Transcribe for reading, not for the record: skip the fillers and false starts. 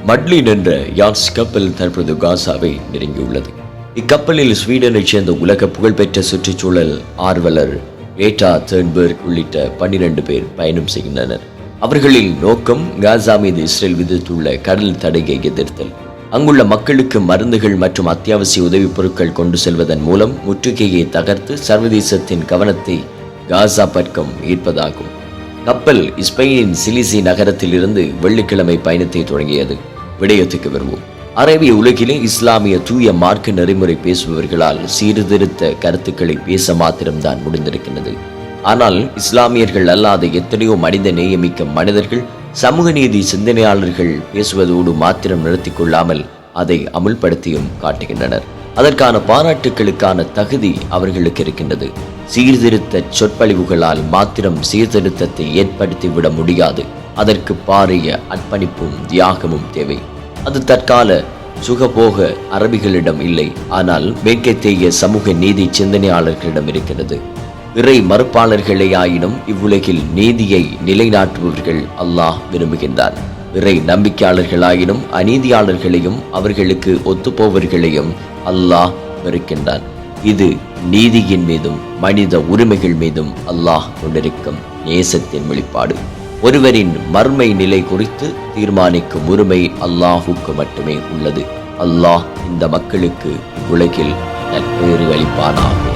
மட்லின் என்ற யாட்ஸ் கப்பல் தற்போது காசாவை நெருங்கியுள்ளது. இக்கப்பலில் ஸ்வீடனைச் சேர்ந்த உலக புகழ்பெற்ற சுற்றுச்சூழல் ஆர்வலர் ஏட்டா தேர்ன்பர்க் உள்ளிட்ட 12 பேர் பயணம் செய்கின்றனர். அவர்களின் நோக்கம் காசா மீது இஸ்ரேல் விதித்துள்ள கடல் தடையை எதிர்த்தல், அங்குள்ள மக்களுக்கு மருந்துகள் மற்றும் அத்தியாவசிய உதவிப் பொருட்கள் கொண்டு செல்வதன் மூலம் முற்றுகையை தகர்த்து சர்வதேசத்தின் கவனத்தை காசா பக்கம் ஈர்ப்பதாகும். கப்பல் ஸ்பெயினின் சிலிசி நகரத்தில் இருந்து வெள்ளிக்கிழமை பயணத்தை தொடங்கியது. விடயத்துக்கு வருவோம். அரேபிய உலகிலே இஸ்லாமிய தூய மார்க்க நெறிமுறை பேசுபவர்களால் சீர்திருத்த கருத்துக்களை பேச மாத்திரம்தான் முடிந்திருக்கிறது. ஆனால் இஸ்லாமியர்கள் அல்லாத எத்தனையோ மனித நேயமிக்க மனிதர்கள், சமூக நீதி சிந்தனையாளர்கள் பேசுவதோடு மாத்திரம் நிறுத்தி கொள்ளாமல் அதை அமுல்படுத்தியும் காட்டுகின்றனர். அதற்கான பாராட்டுக்களுக்கான தகுதி அவர்களுக்கு இருக்கின்றது. சீர்திருத்த சொற்பொழிவுகளால் மாத்திரம் சீர்திருத்தத்தை ஏற்படுத்திவிட முடியாது. அதற்கு பாரிய அர்ப்பணிப்பும் தியாகமும் தேவை. அது தற்கால சுகபோக அரபிகளிடம் இல்லை, ஆனால் மேற்கத்திய சமூக நீதி சிந்தனையாளர்களிடம் இருக்கிறது. இறை மறுப்பாளர்களே ஆயினும் இவ்வுலகில் நீதியை நிலைநாட்டுபவர்கள் அல்லாஹ் விரும்புகின்றான். இறை நம்பிக்கையாளர்களாயினும் அநீதியாளர்களையும் அவர்களுக்கு ஒத்துப்போவர்களையும் அல்லாஹ் வெறுக்கின்றான். இது நீதியின் மீதும் மனித உரிமைகள் மீதும் அல்லாஹ் கொண்டிருக்கும் நேசத்தின் வெளிப்பாடு. ஒருவரின் மர்மை நிலை குறித்து தீர்மானிக்கும் உரிமை அல்லாஹுக்கு மட்டுமே உள்ளது. அல்லாஹ் இந்த மக்களுக்கு உலகில் நற்பேறு அளிப்பானாக.